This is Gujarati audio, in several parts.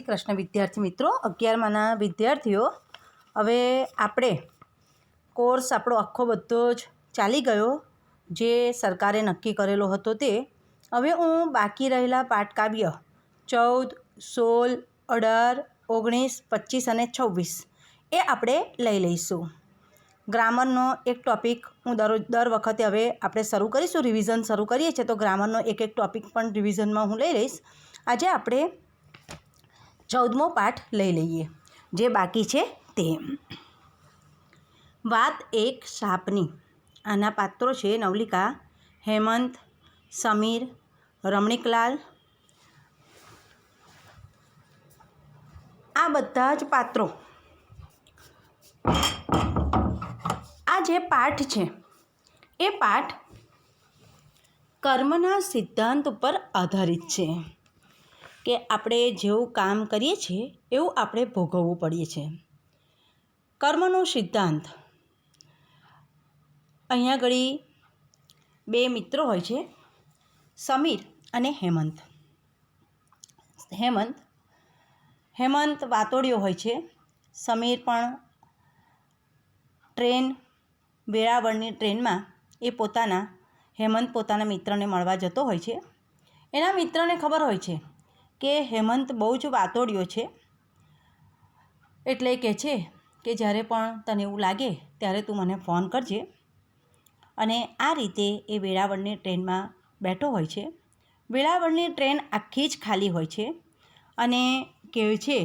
કૃષ્ણ વિદ્યાર્થી મિત્રો 11માના વિદ્યાર્થીઓ હવે આપણે કોર્સ આપણો આખો બધો જ ચાલી ગયો જે સરકારે નક્કી કરેલો હતો તે હવે હું બાકી રહેલા પાઠકાવ્ય 14, 16, 18, 19, 25 અને 26 એ આપણે લઈ લઈશું. ગ્રામરનો એક ટૉપિક હું દર વખતે હવે આપણે શરૂ કરીશું, રિવિઝન શરૂ કરીએ છીએ તો ગ્રામરનો એક ટૉપિક પણ રિવિઝનમાં હું લઈ લઈશ. આજે આપણે 14મો પાઠ લઈ લઈએ જે બાકી છે તે. વાત એક સાપની. આના પાત્રો છે નવલિકા, હેમંત, સમીર, રમણીકલાલ. આ બધા જ પાત્રો આ જે પાઠ છે એ પાઠ કર્મના સિદ્ધાંત ઉપર આધારિત છે કે આપણે જેવું કામ કરીએ છીએ એવું આપણે ભોગવવું પડે છે. કર્મનો સિદ્ધાંત. અહીંયા ઘડી બે મિત્રો હોય છે, સમીર અને હેમંત. હેમંત વાતોડિયો હોય છે. સમીર પણ વેળાવળની ટ્રેનમાં હેમંત પોતાના મિત્રને મળવા જતો હોય છે. એના મિત્રને ખબર હોય છે કે હેમંત બહુ જ વાતોડિયો છે, એટલે કહે છે કે જ્યારે પણ તને એવું લાગે ત્યારે તું મને ફોન કરજે. અને આ રીતે એ વેળાવળની ટ્રેનમાં બેઠો હોય છે. વેળાવળની ટ્રેન આખી જ ખાલી હોય છે અને કહે છે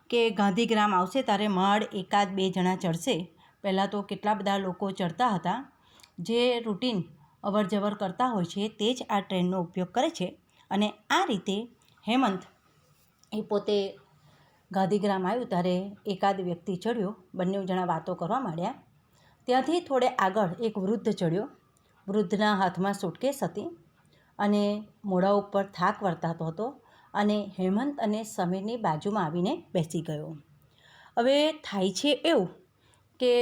કે ગાંધીગ્રામ આવશે ત્યારે મળ 1-2 જણા ચડશે. પહેલાં તો કેટલા બધા લોકો ચડતા હતા. જે રૂટીન અવર જવર કરતા હોય છે તે જ આ ટ્રેનનો ઉપયોગ કરે છે. અને આ રીતે હેમંત એ પોતે ગાંધીગ્રામ આવ્યું ત્યારે એકાદ વ્યક્તિ ચડ્યો, બંને જણા વાતો કરવા માંડ્યા. ત્યાંથી થોડે આગળ એક વૃદ્ધ ચડ્યો. વૃદ્ધના હાથમાં સૂટકેસ હતી અને મોઢા ઉપર થાક વર્તાતો હતો અને હેમંત અને સમીરની બાજુમાં આવીને બેસી ગયો. હવે થાય છે એવું કે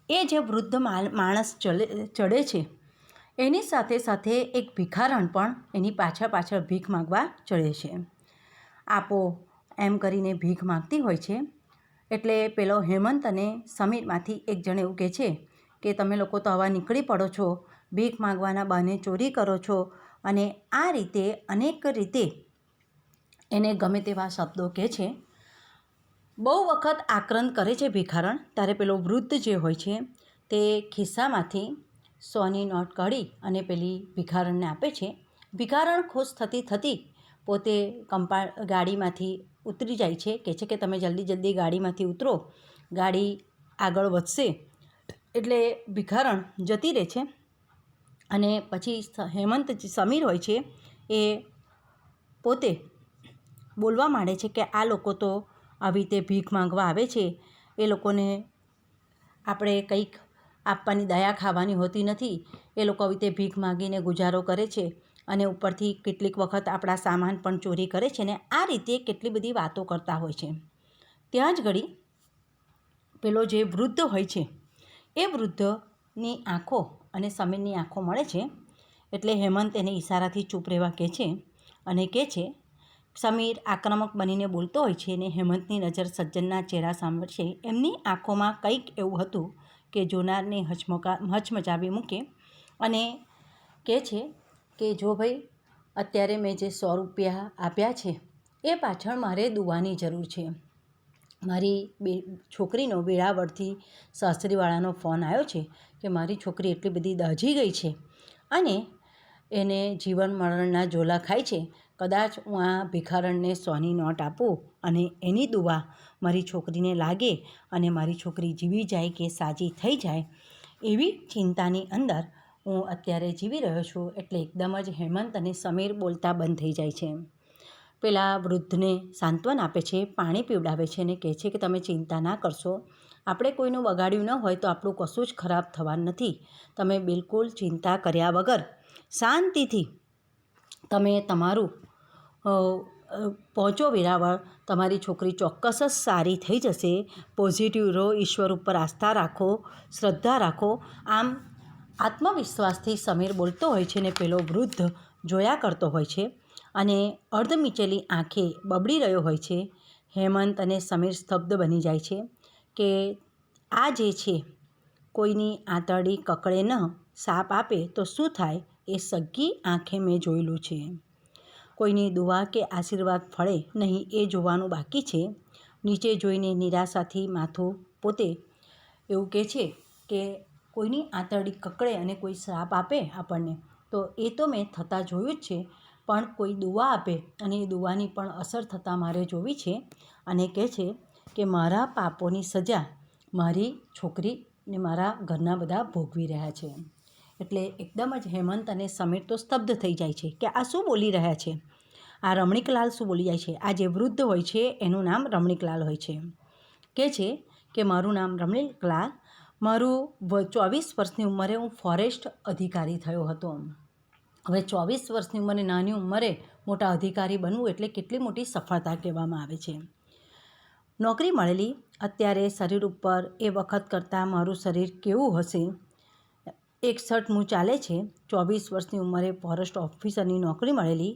એ જે વૃદ્ધ માણસ ચડે છે એની સાથે સાથે એક ભિખારણ પણ એની પાછળ ભીખ માગવા ચડે છે. આપો એમ કરીને ભીખ માગતી હોય છે. એટલે પેલો હેમંત અને સમીરમાંથી એક જણ એવું કહે છે કે તમે લોકો તો આવા નીકળી પડો છો, ભીખ માગવાના બહાને ચોરી કરો છો. અને આ રીતે અનેક રીતે એને ગમે તેવા શબ્દો કહે છે. બહુ વખત આક્રંદ કરે છે ભિખારણ. ત્યારે પેલો વૃદ્ધ જે હોય છે તે ખિસ્સામાંથી 100ની નોટ કાઢી અને પેલી ભિખારણને આપે છે. ભિખારણ ખુશ થતી પોતે ગાડીમાંથી ઉતરી જાય છે. કહે છે કે તમે જલ્દી ગાડીમાંથી ઉતરો, ગાડી આગળ વધશે. એટલે ભિખારણ જતી રહે છે. અને પછી સમીર હોય છે એ પોતે બોલવા માંડે છે કે આ લોકો તો આવી રીતે ભીખ માંગવા આવે છે, એ લોકોને આપણે કંઈક આપવાની દયા ખાવાની હોતી નથી. એ લોકો આવી રીતે ભીખ માંગીને ગુજારો કરે છે અને ઉપરથી કેટલીક વખત આપણા સામાન પણ ચોરી કરે છે. ને આ રીતે કેટલી બધી વાતો કરતા હોય છે. ત્યાં જ ઘડી પેલો જે વૃદ્ધ હોય છે એ વૃદ્ધની આંખો અને સમીરની આંખો મળે છે. એટલે હેમંત એને ઈશારાથી ચૂપ રહેવા કહે છે અને કહે છે. સમીર આક્રમક બનીને બોલતો હોય છે અને હેમંતની નજર સજ્જનના ચહેરા સામે છે. એમની આંખોમાં કંઈક એવું હતું કે જોનારને હચમચાવી મૂકે. અને કહે છે કે જો ભાઈ અત્યારે મેં જે 100 રૂપિયા આપ્યા છે એ પાછળ મારે દુવાની જરૂર છે. મારી છોકરીનો વેળાવળથી સાસરીવાળાનો ફોન આવ્યો છે કે મારી છોકરી એટલી બધી દાઝી ગઈ છે અને એને જીવન મરણના ઝોલા ખાય છે. કદાચ હું આ ભિખારણને 100ની નોટ આપું અને એની દુવા મારી છોકરીને લાગે અને મારી છોકરી જીવી જાય કે સાજી થઈ જાય એવી ચિંતાની અંદર હું અત્યારે જીવી રહ્યો છું. એટલે એકદમ જ હેમંત અને સમીર બોલતા બંધ થઈ જાય છે. પેલા વૃદ્ધને સાંત્વન આપે છે, પાણી પીવડાવે છે અને કહે છે કે તમે ચિંતા ના કરશો, આપણે કોઈનું બગાડ્યું ન હોય તો આપણું કશું જ ખરાબ થવાનું નથી. તમે બિલકુલ ચિંતા કર્યા વગર શાંતિથી તમે તમારું પહોંચો વેરાવળ. તમારી છોકરી ચોક્કસ જ સારી થઈ જશે. પોઝિટિવ રહો, ઈશ્વર ઉપર આસ્થા રાખો, શ્રદ્ધા રાખો. આમ આત્મવિશ્વાસથી સમીર બોલતો હોય છે ને પેલો વૃદ્ધ જોયા કરતો હોય છે. અને અર્ધમીચેલી આંખે બબડી રહ્યો હોય છે. હેમંત અને સમીર સ્તબ્ધ બની જાય છે કે આ જે છે કોઈની આંતરડી કકળે ન સાપ આપે તો શું થાય એ સગ્ગી આંખે મેં જોયેલું છે. કોઈની દુઆ કે આશીર્વાદ ફળે નહીં એ જોવાનું બાકી છે. નીચે જોઈને નિરાશાથી માથું પોતે એવું કહે છે કે કોઈની આંતરડી કકળે અને કોઈ શ્રાપ આપે આપણને તો એ તો મેં થતાં જોયું જ છે, પણ કોઈ દુઆ આપે અને એ દુઆની પણ અસર થતાં મારે જોવી છે. અને કહે છે કે મારા પાપોની સજા મારી છોકરી ને મારા ઘરના બધા ભોગવી રહ્યા છે. એટલે એકદમ જ હેમંત અને સમીર તો સ્તબ્ધ થઈ જાય છે કે આ શું બોલી રહ્યા છે, આ રમણીકલાલ શું બોલી જાય છે. આ જે વૃદ્ધ હોય છે એનું નામ રમણીકલાલ હોય છે. કહે છે કે મારું નામ રમણીકલાલ, મારું 24 વર્ષની ઉંમરે હું ફોરેસ્ટ અધિકારી થયો હતો. હવે 24 વર્ષની ઉંમરે નાની ઉંમરે મોટા અધિકારી બનવું એટલે કેટલી મોટી સફળતા કહેવામાં આવે છે. નોકરી મળેલી, અત્યારે શરીર ઉપર એ વખત કરતાં મારું શરીર કેવું હશે. 61 મું ચાલે છે. 24 વર્ષની ઉંમરે ફોરેસ્ટ ઓફિસરની નોકરી મળેલી,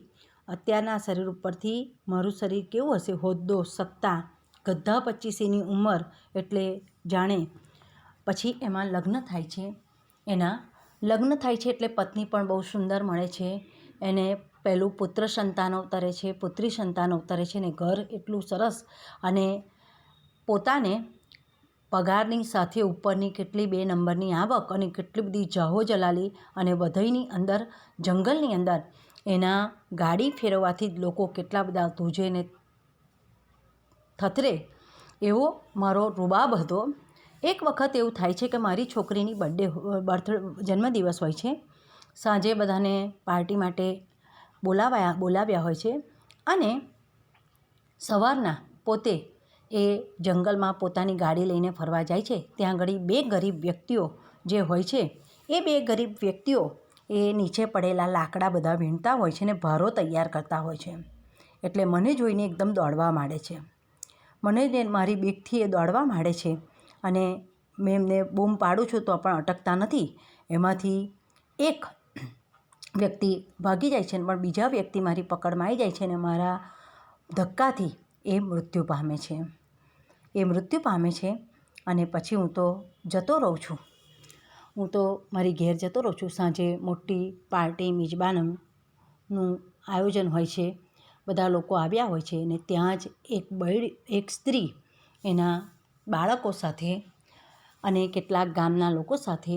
અત્યારના શરીર ઉપરથી મારું શરીર કેવું હશે. હોદ્દો, સત્તા, ગધા 25ની ઉંમર એટલે જાણે. પછી એમાં લગ્ન થાય છે. એના લગ્ન થાય છે એટલે પત્ની પણ બહુ સુંદર મળે છે. એને પહેલું પુત્ર સંતાન અવતરે છે, પુત્રી સંતાન અવતરે છે ને ઘર એટલું સરસ અને પોતાને પગારની સાથે ઉપરની કેટલી 2 નંબરની આવક અને કેટલી બધી જાહો જલાલી અને વધઈની અંદર જંગલની અંદર એના ગાડી ફેરવવાથી જ લોકો કેટલા બધા ધ્રુજે ને થથરે એવો મારો રૂબાબ હતો. એક વખત એવું થાય છે કે મારી છોકરીની જન્મદિવસ હોય છે. સાંજે બધાને પાર્ટી માટે બોલાવ્યા હોય છે અને સવારના પોતે એ જંગલમાં પોતાની ગાડી લઈને ફરવા જાય છે. ત્યાં આગળ 2 ગરીબ વ્યક્તિઓ જે હોય છે એ 2 ગરીબ વ્યક્તિઓ એ નીચે પડેલા લાકડા બધા વીણતા હોય છે ને ભારો તૈયાર કરતા હોય છે. એટલે મને જોઈને એકદમ દોડવા માંડે છે. મને મારી બીકથી એ દોડવા માંડે છે અને મેં એમને બૂમ પાડું છું તો પણ અટકતા નથી. એમાંથી એક વ્યક્તિ ભાગી જાય છે પણ બીજા વ્યક્તિ મારી પકડમાં આવી જાય છે અને મારા ધક્કાથી એ મૃત્યુ પામે છે. એ મૃત્યુ પામે છે અને પછી હું તો જતો રહું છું. હું તો મારી ઘેર જતો રહું છું. સાંજે મોટી પાર્ટી મિજબાનનું આયોજન હોય છે. બધા લોકો આવ્યા હોય છે અને ત્યાં જ એક સ્ત્રી એના બાળકો સાથે અને કેટલાક ગામના લોકો સાથે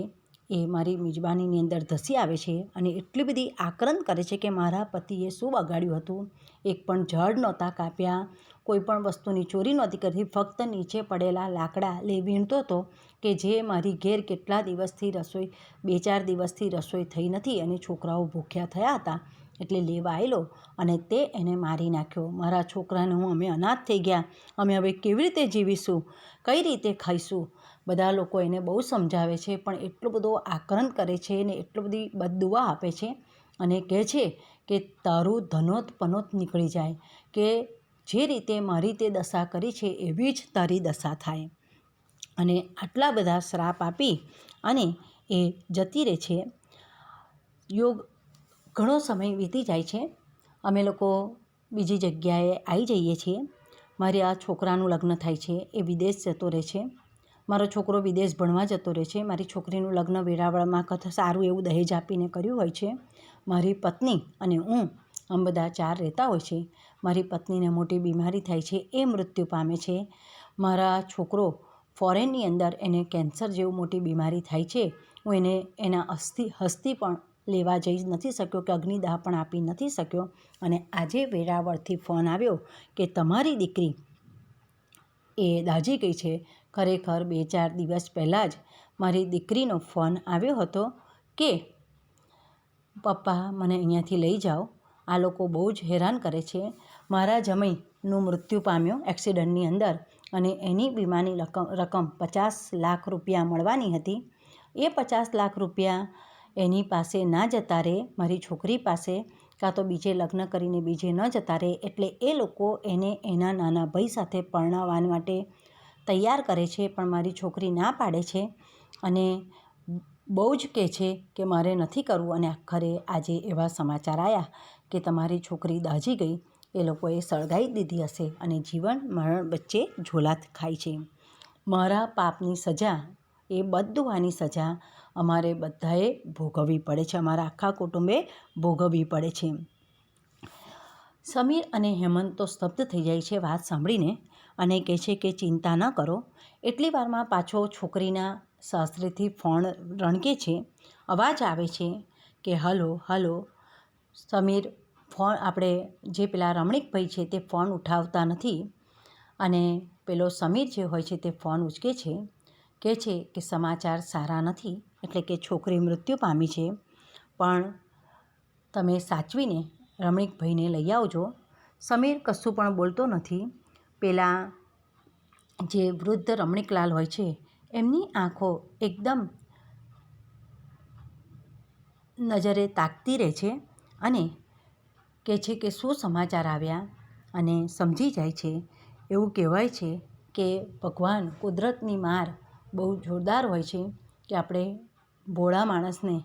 એ મારી મિજબાનીની અંદર ધસી આવે છે અને એટલી બધી આક્રંદ કરે છે કે મારા પતિએ શું બગાડ્યું હતું. એક પણ ઝાડ નહોતા કાપ્યા, કોઈ પણ વસ્તુની ચોરી નહોતી કરી, ફક્ત નીચે પડેલા લાકડા વીણતો હતો કે જે મારી ઘેર કેટલા દિવસથી રસોઈ 2-4 દિવસથી રસોઈ થઈ નથી અને છોકરાઓ ભૂખ્યા થયા હતા એટલે લેવા આવેલો અને તે એને મારી નાખ્યો. મારા છોકરાને અમે અનાથ થઈ ગયા, અમે હવે કેવી રીતે જીવીશું, કઈ રીતે ખાઈશું. બધા લોકો એને બહુ સમજાવે છે પણ એટલો બધો આક્રંદ કરે છે ને એટલો બધી બદદુઆ આપે છે અને કહે છે કે તારું ધનોત પનોત નીકળી જાય, કે જે રીતે મારી તે દશા કરી છે એવી જ તારી દશા થાય. અને આટલા બધા શ્રાપ આપી અને એ જતી રહે છે. ઘણો સમય વીતી જાય છે. અમે લોકો બીજી જગ્યાએ આવી જઈએ છીએ. મારે આ છોકરાનું લગ્ન થાય છે, એ વિદેશ જતો રહે છે. મારો છોકરો વિદેશ ભણવા જતો રહે છે. મારી છોકરીનું લગ્ન વેરાવળમાં સારું એવું દહેજ આપીને કર્યું હોય છે. મારી પત્ની અને હું આમ બધા 4 રહેતા હોય છે. મારી પત્નીને મોટી બીમારી થાય છે, એ મૃત્યુ પામે છે. મારા છોકરો ફોરેનની અંદર એને કેન્સર જેવું મોટી બીમારી થાય છે. હું એને એના હસ્તી પણ લેવા જઈ નથી શક્યો કે અગ્નિદાહ પણ આપી નથી શક્યો. અને આજે વેરાવળથી ફોન આવ્યો કે તમારી દીકરી એ દાઝી ગઈ છે. ખરેખર 2-4 દિવસ પહેલાં જ મારી દીકરીનો ફોન આવ્યો હતો કે પપ્પા મને અહીંયાથી લઈ જાઓ, આ લોકો બહુ જ હેરાન કરે છે. મારા જમાઈનું મૃત્યુ પામ્યો એક્સિડન્ટની અંદર અને એની વીમાની રકમ 50 લાખ રૂપિયા મળવાની હતી. એ 50 લાખ રૂપિયા એની પાસે ના જતા રહે, મારી છોકરી પાસે, કાં તો બીજે લગ્ન કરીને બીજે ન જતા રહે એટલે એ લોકો એને એના નાના ભાઈ સાથે પરણાવવા માટે તૈયાર કરે છે. પણ મારી છોકરી ના પાડે છે અને બહુ જ કહે છે કે મારે નથી કરવું. અને આખરે આજે એવા સમાચાર આવ્યા કે તમારી છોકરી દાઝી ગઈ, એ લોકોએ સળગાવી દીધી હશે અને જીવન મરણ વચ્ચે ઝોલા ખાય છે. મારા પાપની સજા, એ બદદુઆની સજા અમારે બધાએ ભોગવવી પડે છે, અમારા આખા કુટુંબે ભોગવવી પડે છે. સમીર અને હેમંત તો સ્તબ્ધ થઈ જાય છે વાત સાંભળીને અને કહે છે કે ચિંતા ન કરો. એટલી વારમાં પાછો છોકરીના સાસરેથી ફોન રણકે છે. અવાજ આવે છે કે હલો હલો. સમીર ફોન, આપણે જે પેલા રમણીકભાઈ છે તે ફોન ઉઠાવતા નથી અને પેલો સમીર જે હોય છે તે ફોન ઉચકે છે. કહે છે કે સમાચાર સારા નથી, એટલે કે છોકરી મૃત્યુ પામી છે, પણ તમે સાચવીને રમણીકભાઈને લઈ આવજો. સમીર કશું પણ બોલતો નથી. પેલા જે વૃદ્ધ રમણીકલાલ હોય છે એમની આંખો એકદમ નજરે તાકતી રહે છે અને કહે છે કે શું સમાચાર આવ્યા, અને સમજી જાય છે. એવું કહેવાય છે કે ભગવાન, કુદરતની માર બહુ જોરદાર હોય છે કે આપણે ભોળા માણસને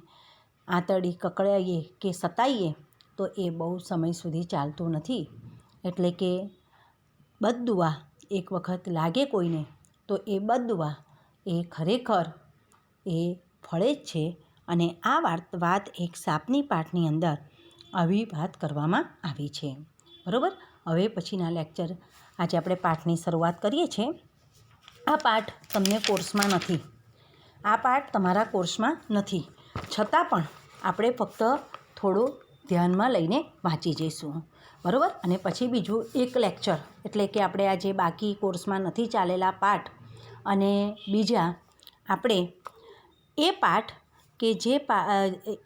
આંતરડી કકડાઈએ કે સતાઈએ તો એ બહુ સમય સુધી ચાલતું નથી. એટલે કે બદદુઆ એક વખત લાગે કોઈને તો એ બદદુઆ એ ખરેખર એ ફળે જ છે. અને આ વાત એક સાપની પાઠની અંદર આવી વાત કરવામાં આવી છે. બરાબર. હવે પછીના લેક્ચર, આજે આપણે પાઠની શરૂઆત કરીએ છીએ. આ પાઠ તમને કોર્સમાં નથી, આ પાઠ તમારા કોર્સમાં નથી, છતાં પણ આપણે ફક્ત થોડું ધ્યાનમાં લઈને વાંચી જઈશું. બરાબર. અને પછી બીજું એક લેક્ચર, એટલે કે આપણે આજે બાકી કોર્સમાં નથી ચાલેલા પાઠ અને બીજા આપણે એ પાઠ કે જે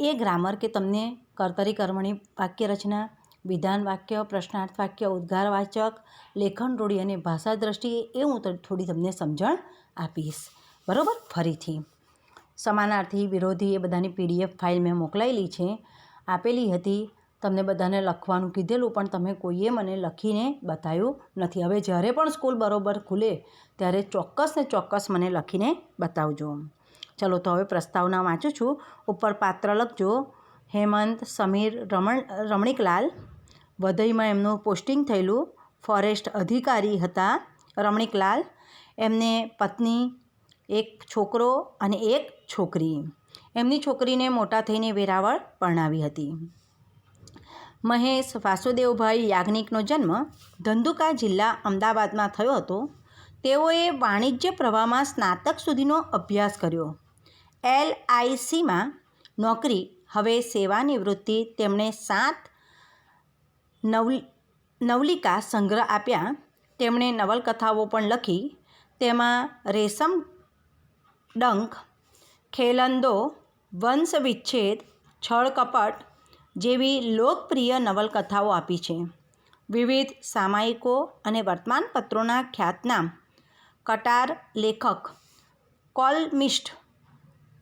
એ ગ્રામર કે તમને કર્તરી કર્મણી, વાક્ય રચના, વિધાન વાક્ય, પ્રશ્નાર્થ વાક્ય, ઉદ્ગારવાચક, લેખન રૂઢિ અને ભાષા દ્રષ્ટિએ એ હું થોડી તમને સમજણ આપીશ. બરાબર. ફરીથી સમાનાર્થી, વિરોધી એ બધાની PDF ફાઇલ મેં મોકલાયેલી છે, આપેલી હતી. તમને બધાને લખવાનું કીધેલું પણ તમે કોઈએ મને લખીને બતાવ્યું નથી. હવે જ્યારે પણ સ્કૂલ બરાબર ખુલે ત્યારે ચોક્કસ ને ચોક્કસ મને લખીને બતાવજો. ચલો, તો હવે પ્રસ્તાવના વાંચું છું. ઉપર પાત્ર લખજો. હેમંત, સમીર, રમણીકલાલ. વઘઈમાં એમનું પોસ્ટિંગ થયેલું. ફોરેસ્ટ અધિકારી હતા રમણીકલાલ. એમને પત્ની, એક છોકરો અને એક છોકરી. એમની છોકરીને મોટા થઈને વેરાવળ પરણાવી હતી. મહેશ વાસુદેવભાઈ યાજ્ઞિકનો જન્મ ધંધુકા જિલ્લા અમદાવાદમાં થયો હતો. તેઓએ વાણિજ્ય પ્રવાહમાં સ્નાતક સુધીનો અભ્યાસ કર્યો. LICમાં નોકરી. હવે સેવાનિવૃત્તિ. તેમણે 7 નવલિકા સંગ્રહ આપ્યા. તેમણે નવલકથાઓ પણ લખી. તેમાં રેશમડંખ, ખેલંદો, વંશવિચ્છેદ, છળ કપટ જેવી લોકપ્રિય નવલકથાઓ આપી છે. વિવિધ સામાયિકો અને વર્તમાનપત્રોના ખ્યાતનામ કટાર લેખક, કોલમિસ્ટ,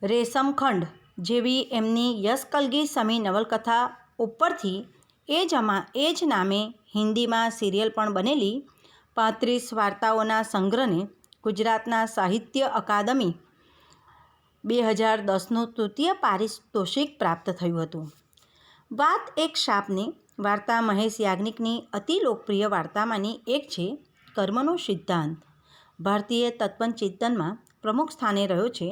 રેશમખંડ જેવી એમની યશકલગી સમી નવલકથા ઉપરથી એ જ નામે હિન્દીમાં સિરિયલ પણ બનેલી 35 વાર્તાઓના સંગ્રહને ગુજરાતના સાહિત્ય અકાદમી 2010નું તૃતીય પારિતોષિક પ્રાપ્ત થયું હતું. વાત એક સાપની વાર્તા મહેશ યાજ્ઞિકની અતિ લોકપ્રિય વાર્તામાંની એક છે. કર્મનો સિદ્ધાંત ભારતીય તત્વચિંતનમાં પ્રમુખ સ્થાને રહ્યો છે.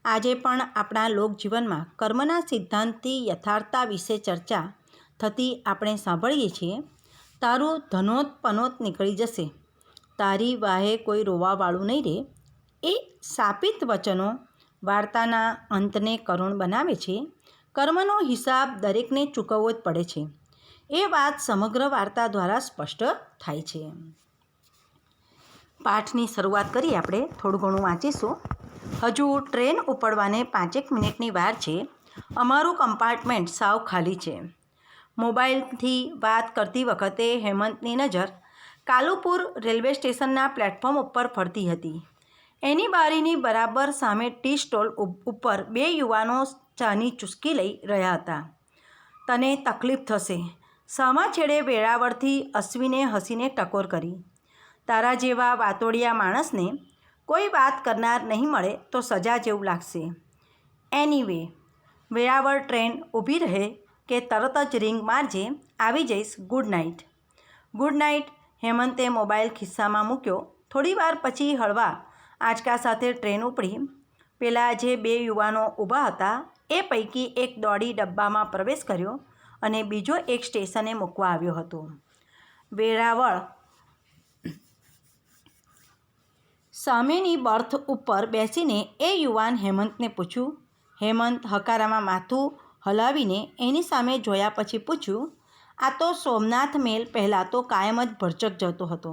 આજે પણ આપણા લોકજીવનમાં કર્મના સિદ્ધાંતથી યથાર્થતા વિશે ચર્ચા થતી આપણે સાંભળીએ છીએ. તારું ધનોત પનોત નીકળી જશે, તારી વાહે કોઈ રોવાવાળું નહીં રહે. એ શાપિત વચનો વાર્તાના અંતને કરુણ બનાવે છે. કર્મનો હિસાબ દરેકને ચૂકવવો જ પડે છે. એ વાત સમગ્ર વાર્તા દ્વારા સ્પષ્ટ થાય છે. પાઠની શરૂઆત કરી આપણે થોડું ઘણું વાંચીશું. હજુ ટ્રેન ઉપડવાને 5 મિનિટની વાર છે. અમારું કમ્પાર્ટમેન્ટ સાવ ખાલી છે. મોબાઈલથી વાત કરતી વખતે હેમંતની નજર કાલુપુર રેલવે સ્ટેશનના પ્લેટફોર્મ ઉપર ફરતી હતી. એની બારીની બરાબર સામે ટી સ્ટોલ ઉપર 2 યુવાનો ચાની ચૂસકી લઈ રહ્યા હતા. તને તકલીફ થશે, સામા છેડે વેળાવળથી અશ્વિને હસીને ટકોર કરી. તારા જેવા વાતોડિયા માણસને કોઈ વાત કરનાર નહીં મળે તો સજા જેવું લાગશે. એનીવે, વેળાવળ ટ્રેન ઊભી રહે કે તરત જ રિંગ મારજે, આવી જઈશ. Good night. Good night. હેમંતે મોબાઈલ ખિસ્સામાં મૂક્યો. થોડી વાર પછી હળવા આંચકા સાથે ટ્રેન ઉપડી. પેલા જે 2 યુવાનો ઊભા હતા એ પૈકી એક દોડી ડબ્બામાં પ્રવેશ કર્યો અને બીજો એક સ્ટેશને મૂકવા આવ્યો હતો. વેરાવળ સામેની બર્થ ઉપર બેસીને એ યુવાન હેમંતને પૂછ્યું. હેમંત હકારામાં માથું હલાવીને એની સામે જોયા પછી પૂછ્યું, આ તો સોમનાથ મેલ પહેલાં તો કાયમ જ ભરચક જતો હતો,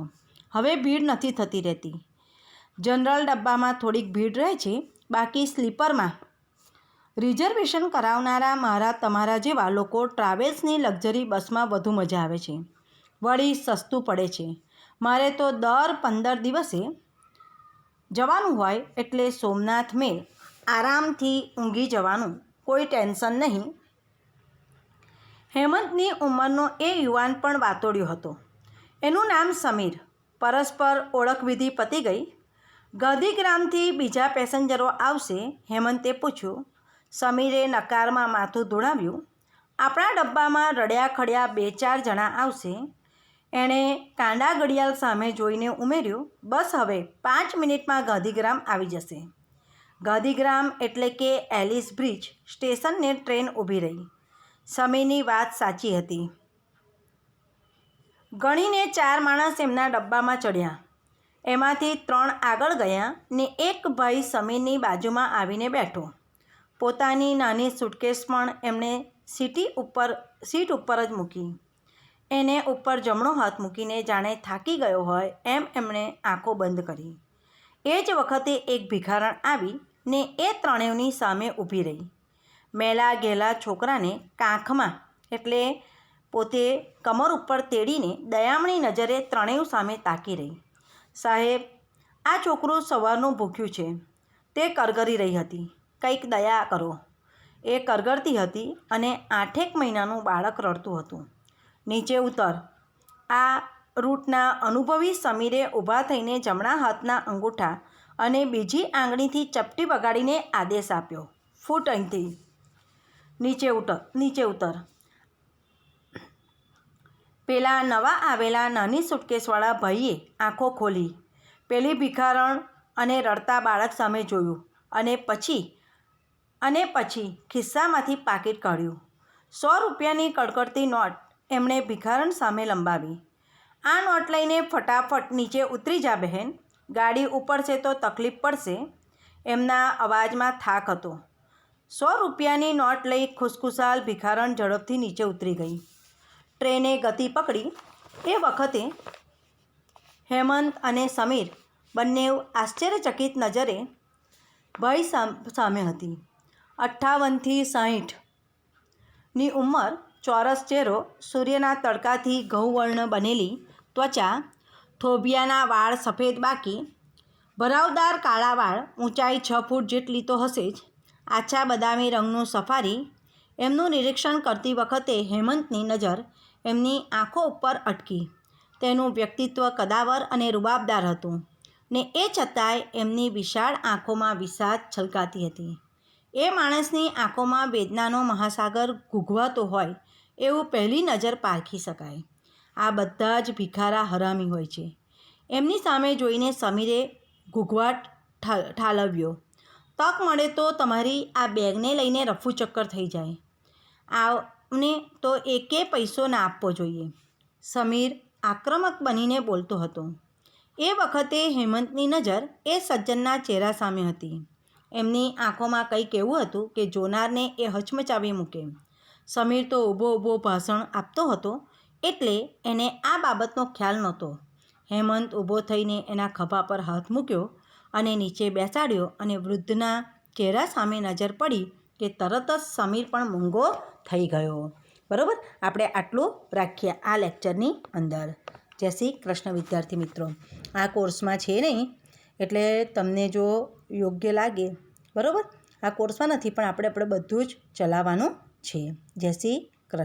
હવે ભીડ નથી થતી રહેતી. જનરલ ડબ્બામાં થોડીક ભીડ રહે છે, બાકી સ્લીપરમાં રિઝર્વેશન કરાવનારા મારા તમારા જેવા લોકો ટ્રાવેલ્સની લક્ઝરી બસમાં વધુ મજા આવે છે, વળી સસ્તું પડે છે. મારે તો દર 15 દિવસે જવાનું હોય એટલે સોમનાથ મેલ આરામથી ઊંઘી જવાનું, કોઈ ટેન્શન નહીં. હેમંતની ઉંમરનો એ યુવાન પણ વાતોડિયો હતો. એનું નામ સમીર. પરસ્પર ઓળખવિધિ પતી ગઈ. ગાંધીગ્રામથી બીજા પેસેન્જરો આવશે, હેમંતે પૂછ્યું. સમીરે નકારમાં માથું ધોળાવ્યું. આપણા ડબ્બામાં રડ્યા ખડ્યા 2-4 જણા આવશે. એણે કાંડા ઘડિયાળ સામે જોઈને ઉમેર્યું, બસ હવે 5 મિનિટમાં ગાંધીગ્રામ આવી જશે. ગાંધીગ્રામ એટલે કે એલિસ બ્રિજ સ્ટેશનને ટ્રેન ઊભી રહી. સમીરની વાત સાચી હતી. ગણીને 4 માણસ એમના ડબ્બામાં ચડ્યા. એમાંથી 3 આગળ ગયા ને એક ભાઈ સમીરની બાજુમાં આવીને બેઠો. પોતાની નાની સૂટકેસ પણ એમણે સીટ ઉપર જ મૂકી. એને ઉપર જમણો હાથ મૂકીને જાણે થાકી ગયો હોય એમ એમણે આંખો બંધ કરી. એ જ વખતે એક ભિખારણ આવી ને એ ત્રણેયની સામે ઊભી રહી. મેલા ઘેલા છોકરાને કાંખમાં એટલે પોતે કમર ઉપર તેડીને દયામણી નજરે ત્રણેય સામે તાકી રહી. સાહેબ, આ છોકરું સવારનું ભૂખ્યું છે, તે કરગરી રહી હતી, કંઈક દયા કરો. એ કરગરતી હતી અને 8 મહિનાનું બાળક રડતું હતું. નીચે ઉતર. આ રૂટના અનુભવી સમીરે ઊભા થઈને જમણા હાથના અંગૂઠા અને બીજી આંગળીથી ચપટી વગાડીને આદેશ આપ્યો, ફૂટ અહીંથી. નીચે ઉતર. પેલા નવા આવેલા નાની સુટકેસવાળા ભાઈએ આંખો ખોલી પેલી ભિખારણ અને રડતા બાળક સામે જોયું અને પછી ખિસ્સામાંથી પાકીટ કાઢ્યું. 100 રૂપિયાની કડકડતી નોટ એમણે ભિખારણ સામે લંબાવી. આ નોટ લઈને ફટાફટ નીચે ઉતરી જા બહેન, ગાડી ઉપડશે તો તકલીફ પડશે. એમના અવાજમાં થાક હતો. 100 રૂપિયાની નોટ લઈ ખુશખુશાલ ભિખારણ ઝડપથી નીચે ઉતરી ગઈ. ટ્રેને ગતિ પકડી. એ વખતે હેમંત અને સમીર બંને આશ્ચર્યચકિત નજરે ભાઈ સામે હતી. 58 થી 60ની ઉંમર, ચોરસ ચહેરો, સૂર્યના તડકાથી ઘઉંવર્ણ બનેલી ત્વચા, થોભિયાના વાળ સફેદ બાકી, ભરાવદાર કાળા વાળ, ઊંચાઈ 6 ફૂટ જેટલી તો હશે જ, આછા બદામી રંગનું સફારી. એમનું નિરીક્ષણ કરતી વખતે હેમંતની નજર એમની આંખો ઉપર અટકી. તેનું વ્યક્તિત્વ કદાવર અને રૂબાબદાર હતું ને એ છતાંય એમની વિશાળ આંખોમાં વિષાદ છલકાતી હતી. એ માણસની આંખોમાં વેદનાનો મહાસાગર ઘૂઘવાતો હોય એવું પહેલી નજર પારખી શકાય. આ બધા જ ભિખારા હરામી હોય છે. એમની સામે જોઈને સમીરે ઘૂઘવાટ ઠાલવ્યો. તક મળે તો તમારી આ બેગને લઈને રફુ ચક્કર થઈ જાય. આવને તો એકે પૈસો ના આપવો જોઈએ. સમીર આક્રમક બનીને બોલતો હતો. એ વખતે હેમંતની નજર એ સજ્જનના ચહેરા સામે હતી. એમની આંખોમાં કંઈક એવું હતું કે જોનારને એ હચમચાવી મૂકે. સમીર તો ઊભો ભાષણ આપતો હતો એટલે એને આ બાબતનો ખ્યાલ નહોતો. હેમંત ઊભો થઈને એના ખભા પર હાથ મૂક્યો અને નીચે બેસાડ્યો અને વૃદ્ધના ચહેરા સામે નજર પડી કે તરત જ સમીર પણ મૂંગો થઈ ગયો. બરાબર, આપણે આટલું રાખીએ આ લેક્ચરની અંદર. જય શ્રી કૃષ્ણ વિદ્યાર્થી મિત્રો. આ કોર્સમાં છે નહીં એટલે તમને જો યોગ્ય લાગે, બરાબર, આ કોર્સમાં નથી પણ આપણે બધું જ ચલાવવાનું છે. જય શ્રી